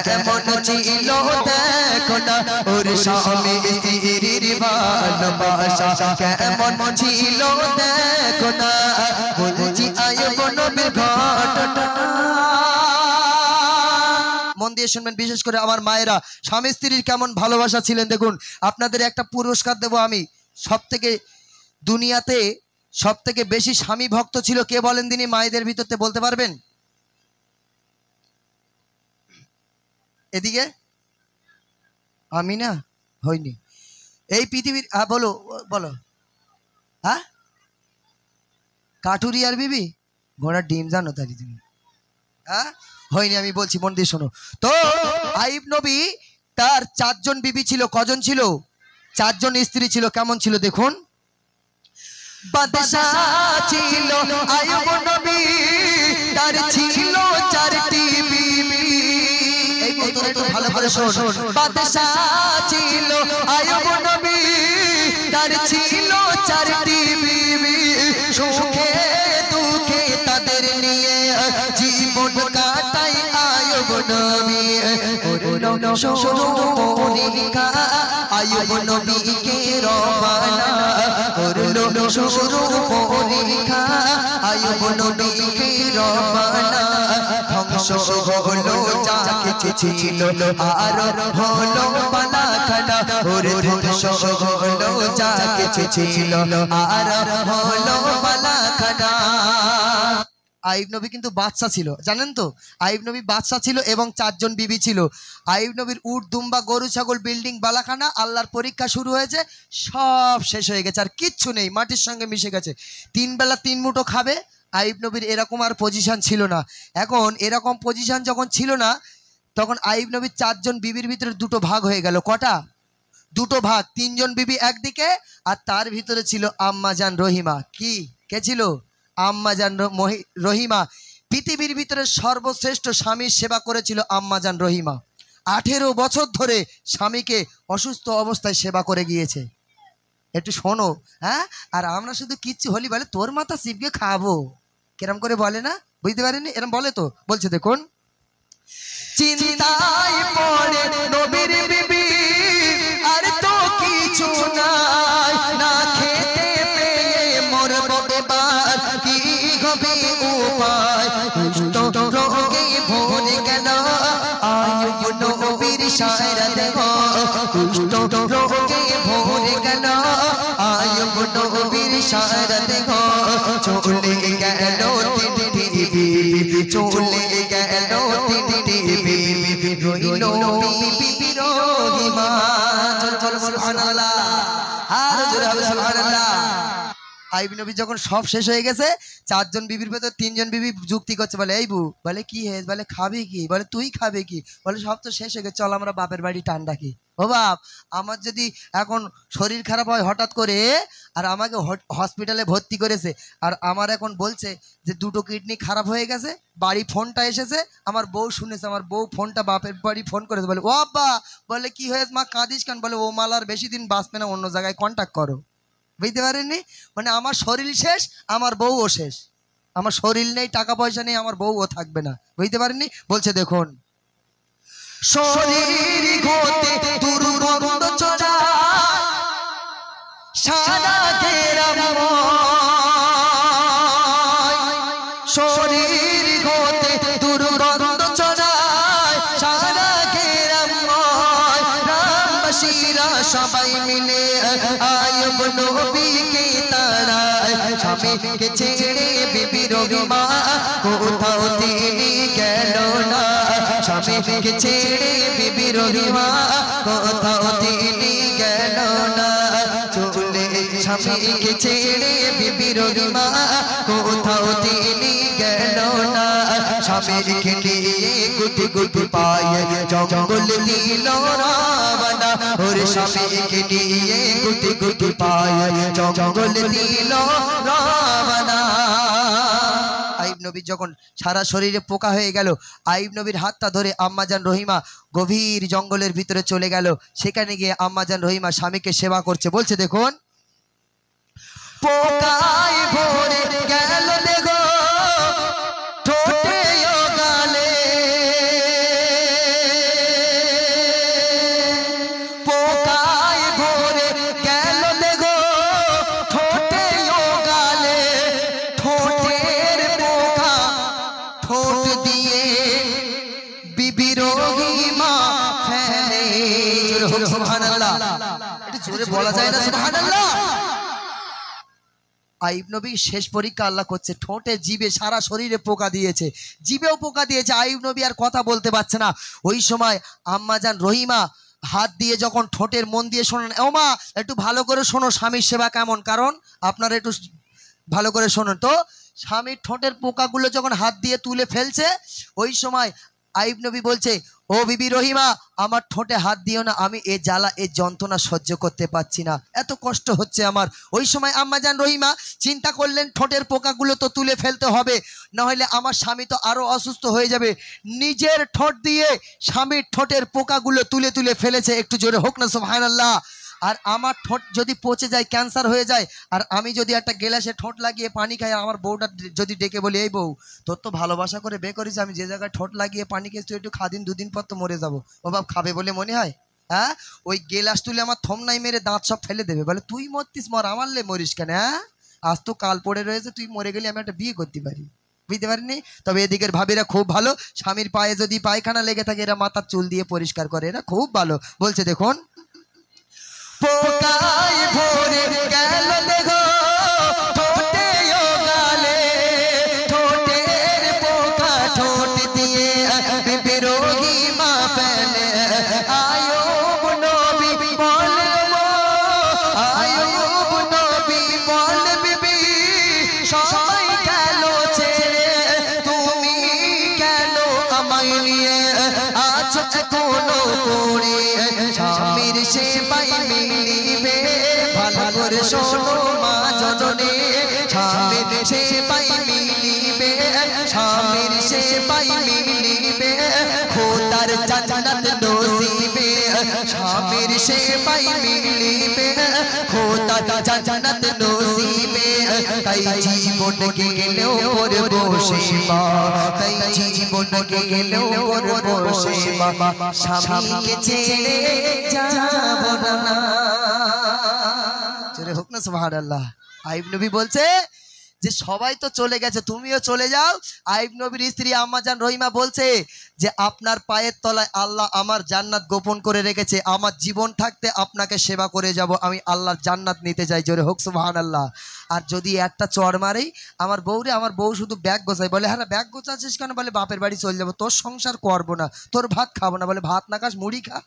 কেমন ছিল দেখো না ওর স্বামী স্ত্রীর ভালোবাসা কেমন ছিল দেখো না বলছি আয়ুব নবীর ঘটনা মন দিয়ে শুনবেন বিশেষ করে আমার মায়েরা স্বামী স্ত্রীর কেমন ভালোবাসা ছিলেন দেখুন আপনাদের একটা পুরস্কার দেব আমি সবথেকে দুনিয়াতে সবথেকে বেশি স্বামী ভক্ত ছিল কে বলেন দিনই মায়েদের ভিতরতে বলতে পারবেন এদিকে আমি না হয়নি এই পৃথিবীর বলো বলো হ্যাঁ কাঠুরিয়ার বিবি ঘোড়ার ডিম জানো তারি তুমি হ্যাঁ হয়নি আমি বলছি মন দিয়ে শোনো তো আইয়ুব নবী তার 4 জন বিবি ছিল কজন ছিল 4 জন স্ত্রী ছিল কেমন ছিল দেখুন বাদশা ছিল আইয়ুব নবী তার ছিল 4টি বিবি এই কথা একটু ভালো করে শোন বাদশা ছিল আইয়ুব নবী তার ছিল 4টি বিবি সুখে দুঃখে তাদের নিয়ে জীবন কাটাই আইয়ুব নবী করলো শুরু পরীক্ষা আইয়ুব নবীকে রবানা করলো শুরু পরীক্ষা আইয়ুব নবীকে রবানা ধ্বংস হলো যা কিছু ছিল আর হলো পালাখানা ওরে ধ্বংস হলো যা কিছু ছিল আর হলো পালাখানা আইয়ুব নবী কিন্তু বাদশা ছিল জানেন তো আইয়ুব নবী বাদশা ছিল এবং 4 জন বিবি ছিল আইয়ুব নবীর উট দুম্বা গরু ছাগল বিল্ডিং বালাখানা আল্লাহর পরীক্ষা শুরু হয়েছে সব শেষ হয়ে গেছে আর কিচ্ছু নেই মাটির সঙ্গে মিশে গেছে 3 বেলা 3 মুঠো খাবে আইয়ুব নবীর এরকম আর পজিশন ছিল না এখন এরকম পজিশন যখন ছিল না তখন আইয়ুব নবীর 4 জন বিবির ভিতরে দুটো ভাগ হয়ে গেল কটা দুটো ভাগ 3 জন বিবি একদিকে আর তার ভিতরে ছিল আম্মা জান রহিমা কি কে ছিল আম্মা জান রহিমা পৃথিবীর ভিতরে সর্বশ্রেষ্ঠ স্বামীর সেবা করেছিল আম্মা জান রহিমা 18 বছর ধরে স্বামীকে অসুস্থ অবস্থায় সেবা করে গিয়েছে একটু শোনো হ্যাঁ আর আমরা শুধু কিচ্ছু হলি বলে তোর মাথা শিবকে খাবো কিরম করে বলে না বুঝতে পারেনি এরম বলে তো বলছে দেখুন চিন্তায় পড়ে নবীর বিবি আর তো কিছু নাই না খেতে পেয়ে মরবো এবার কি হবে উপায় কুষ্ঠ রোগে ভরে গেল আইয়ুব নবীর সারা দেহ কুষ্ঠ রোগে ভরে গেল আইয়ুব নবীর সারা দেহ চলে গেল তিনটি বিবি চলে গেল তিনটি বিবি রইল বিবি রহিমা চল সুবহানাল্লাহ আর জোরে হবে সুবহানাল্লাহ আইয়ুব নবী যখন সব শেষ হয়ে গেছে 4 জন বিবির ভেতর 3 জন বিবি যুক্তি করছে বলে এই বু বলে কি হে বলে খাবে কি বলে তুই খাবে কি বলে সব তো শেষ হয়ে গেছে চল আমরা বাপের বাড়ি টান ডাকি ও বাপ আমার যদি এখন শরীর খারাপ হয় হঠাৎ করে আর আমাকে হসপিটালে ভর্তি করেছে আর আমার এখন বলছে যে দুটো কিডনি খারাপ হয়ে গেছে বাড়ি ফোনটা এসেছে আমার বউ শুনেছে আমার বউ ফোনটা বাপের বাড়ি ফোন করেছে বলে ও আব্বা বলে কি হয়েছে মা কাঁদিস কেন বলে ও মাল আর বেশি দিন বাঁচবে না অন্য জায়গায় কন্ট্যাক্ট করো বুঝতে পারেননি মানে আমার শরীর শেষ আমার বউও শেষ আমার শরীর নেই টাকা পয়সা নেই আমার বউও থাকবে না বুঝতে পারেননি বলছে দেখুন শরীর হতে দুর্গন্ধ ছড়া সারা ঘেরাম শরীর হতে দুর্গন্ধ ছড়ায় সারা ঘেরাম রামবাসীরা সবাই মিলে আইয়ুব নবীকে তাড়ায় স্বামীকে ছেড়ে বিবি রহিমা কোথাও তিনি গেল না স্বামীকে ছেড়ে বিবি রহিমা কোথাও তিনি গেল না চলে স্বামীকে ছেড়ে বিবি রহিমা কোথাও তিনি গেল না স্বামীকে নিয়ে গুটি গুটি পায়ে জঙ্গল দিল রাবণা ওরে স্বামীকে নিয়ে গুটি গুটি পায়ে জঙ্গল দিল রাবণা আইয়ুব নবী যখন সারা শরীরে পোকা হয়ে গেল আইয়ুব নবীর হাতটা ধরে আম্মা জান রহিমা গভীর জঙ্গলের ভিতরে চলে গেল সেখানে গিয়ে আম্মা জান রহিমা স্বামীকে সেবা করছে বলছে দেখুন পোকায় ভরে গেল দেখো ঠোঁটে ও গালে জোরে বলা যায় না সুবহানাল্লাহ। আইয়ুব নবী শেষ পরীক্ষা আল্লাহ করছে, ঠোঁটে জিভে সারা শরীরে পোকা দিয়েছে, জিভেও পোকা দিয়েছে, আইয়ুব নবী আর কথা বলতে পারছে না। ওই সময় আম্মাজান রহিমা হাত দিয়ে যখন ঠোঁটের মন দিয়ে শোনেন, ও মা একটু ভালো করে শোনো স্বামীর সেবা কেমন, কারণ আপনারা একটু ভালো করে শোনেন তো। স্বামীর ঠোঁটের পোকাগুলো যখন হাত দিয়ে তুলে ফেলছে, ওই সময় আইয়ুব নবী বলছে, ও বিবি রহিমা আমার ঠোঁটে হাত দিও না, আমি এ জ্বালা এ যন্ত্রণা সহ্য করতে পারছি না, এত কষ্ট হচ্ছে আমার। ওই সময় আম্মাজান রহিমা চিন্তা করলেন ঠোঁটের পোকাগুলো তো তুলে ফেলতে হবে, নাহলে আমার স্বামী তো আরো অসুস্থ হয়ে যাবে। নিজের ঠোঁট দিয়ে স্বামীর ঠোঁটের পোকাগুলো তুলে তুলে ফেলেছে, একটু জোরে হোক না সুবহানাল্লাহ। আর আমার ঠোঁট যদি পচে যায়, ক্যান্সার হয়ে যায়, আর আমি যদি একটা গ্লাসে ঠোঁট লাগিয়ে পানি খাই, আমার বউটা যদি ডেকে বলি, এই বউ তোর তো ভালোবাসা করে বে করিস, আমি যে জায়গায় ঠোঁট লাগিয়ে পানি খেয়েছি তুই একটু খাদিন, দুদিন পর তো মরে যাবো, ও বাপ খাবে বলে মনে হয়? হ্যাঁ, ওই গ্লাস তুলে আমার থমনাই মেরে দাঁত সব ফেলে দেবে, বলে তুই মরতিস মর, আমার লে মরিস কেন? হ্যাঁ, আজ তো কাল পড়ে রয়েছে, তুই মরে গেলে আমি একটা বিয়ে করতে পারি, বুঝতে পারিনি? তবে এদিকের ভাবিরা খুব ভালো, স্বামীর পায়ে যদি পায়খানা লেগে থাকে এরা মাথার চুল দিয়ে পরিষ্কার করে, এরা খুব ভালো। বলছে দেখুন, পোকায় ভরে গেল দেখো ঠোঁটে ও গালে, ঠোঁটের পোকা ঠোঁট দিয়ে বিবি রহিমা ফেলে। আইয়ুব নবী বলে মো, আইয়ুব নবী বলে বিবি সবাই গেল ছেড়ে, তুমি কেন আমায় নিয়ে আছো এখনো পড়ে? স্বামীর সেবাই মিলিবে, ভালো করে শোনো মা জননী, স্বামীর সেবাই মিলিবে, স্বামীর সেবাই মিলিবে, খোদার জান্নাত নসিবে, স্বামীর সেবাই মিলিবে, খোদার জান্নাত নসিবে। তাই জীবন গেলেও করবো সেবা, তাই জীবন গেলেও করবো সেবা, স্বামীকে ছেড়ে যাব না। জোরে হোক না সুবহানাল্লাহ। আইয়ুব নবী বলছে যে সবাই তো চলে গেছে, তুমিও চলে যাও। আইয়ুব নবীর স্ত্রী আম্মাজান রহিমা বলছে যে আপনার পায়ের তলায় আল্লাহ আমার জান্নাত গোপন করে রেখেছে, আমার জীবন থাকতে আপনাকে সেবা করে যাব, আমি আল্লাহর জান্নাত নিতে চাই, জোরে হোক সুবহানাল্লাহ। আর যদি একটা চড় মারেই আমার বউরে, আমার বউ শুধু ব্যাগ গোছাই, বলে হ্যাঁ ব্যাগ গোছাচ্ছিস কেন? বলে বাপের বাড়ি চলে যাবো, তোর সংসার করবো না, তোর ভাত খাবো না, বলে ভাত না খাস মুড়ি খা।